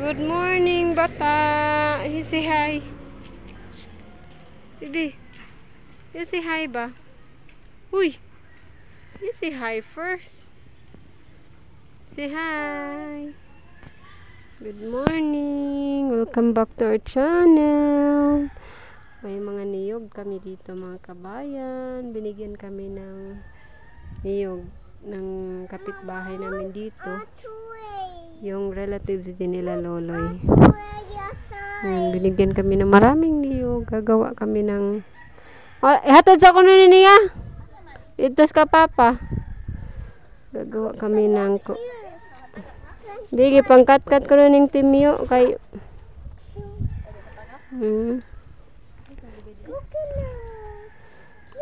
Good morning, bata. You say hi. Shh. Baby, you say hi ba? Uy, you say hi first. Say hi. Good morning. Welcome back to our channel. May mga niyog kami dito mga kabayan. Binigyan kami ng niyog ng kapitbahay namin dito. Yung relatives din nila Loloy. Binigyan kami ng maraming niyog. Gagawa kami ng... Oh, hatod sa kuno niya. Itas ka papa. Gagawa kami ng... Digi pangkat-kat ko rin ng timyo kay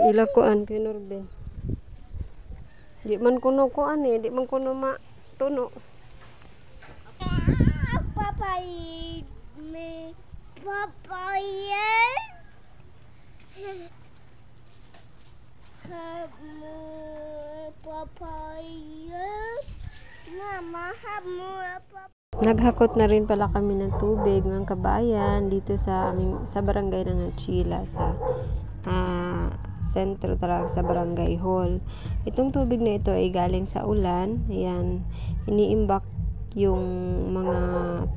ilakuan kay Norben. Di man kuno kuan eh, di man kuno matuno. Papaya. Naghakot na rin pala kami ng tubig ng kabayan dito sa barangay ng Chila sa sentro talaga sa barangay hall. Itong tubig na ito ay galing sa ulan. Ayan, iniimbak yung mga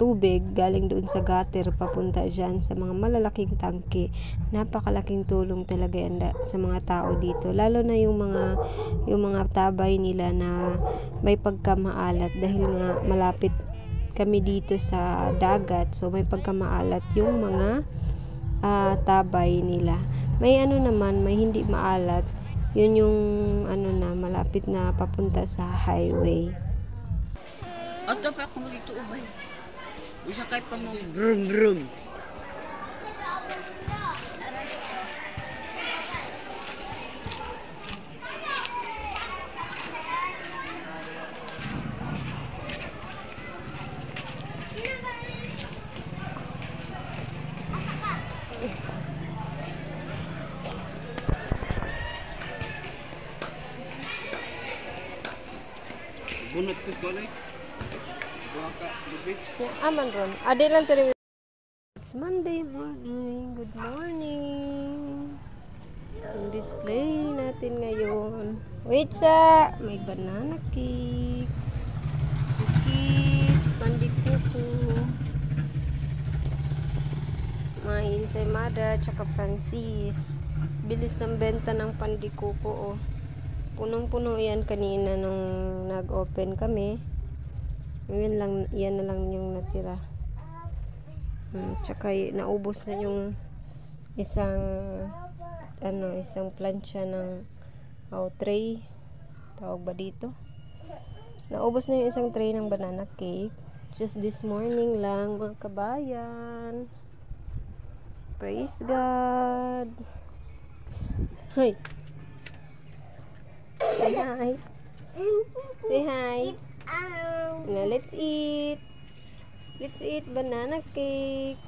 tubig galing doon sa gutter papunta dyan sa mga malalaking tangke. Napakalaking tulong talaga yan sa mga tao dito, lalo na yung mga tabay nila na may pagkamaalat dahil nga malapit kami dito sa dagat, so may pagkamaalat yung mga tabay nila. May naman, may hindi maalat, yun yung na malapit na papunta sa highway. Ato pa kung dito ubay. Isa kay pa mong brum brum. Bunot ko ko na. Aman ron. Adi lang tiri. It's Monday morning. Good morning. Ang display natin ngayon. Wait sa may banana cake. Cookies, pandikuko. May ensaymada, tsaka Francis. Bilis ng benta ng pandikuko. Oh. Punong-puno yan kanina nung nag-open kami. Yan na lang yung natira. Tsaka naubos na yung isang plancha ng tray. Tawag ba dito? Naubos na yung isang tray ng banana cake. Just this morning lang mga kabayan. Praise God. Hi. Say hi. Say hi. Now let's eat. Let's eat banana cake.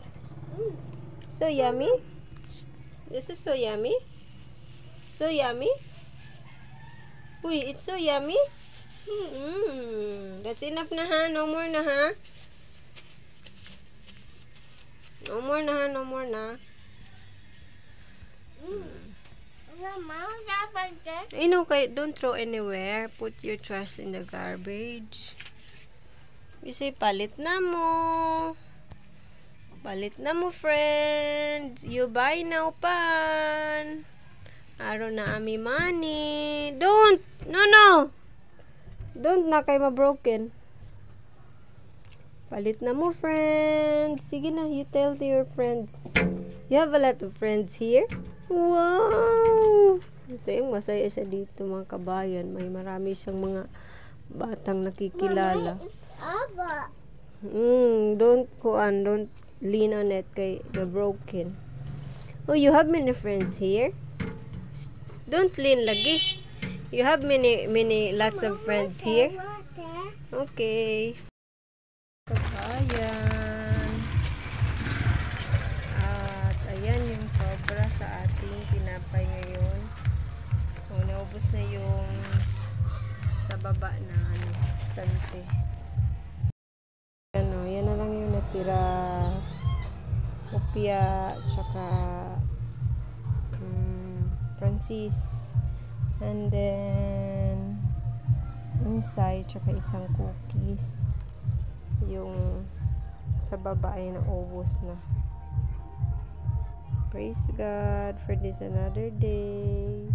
So yummy. This is so yummy. So yummy. Uy, it's so yummy. That's enough na ha. No more na ha. No more na ha. No more na. I know, don't throw anywhere. Put your trash in the garbage. You say, palit na mo. Palit na mo, friends. You buy now, pan. Araw na ami money. Don't! No! Don't na kayo ma-broken. Palit na mo, friends. Sige na, you tell to your friends. You have a lot of friends here. Wow! Masaya siya dito mga kabayan. May marami siyang mga batang nakikilala. Don't lean on it kay the broken. Oh, you have many friends here. Don't lean lagi. You have lots of friends here. Okay. Kabayan. At ayan yung sobra sa ating tinapay ngayon. Naubos na yung sa baba na estante. Yan na lang yung Ira, Opia, tsaka Francis. And then inside, tsaka isang cookies. Yung sa baba ay naubos na. Praise God for this another day.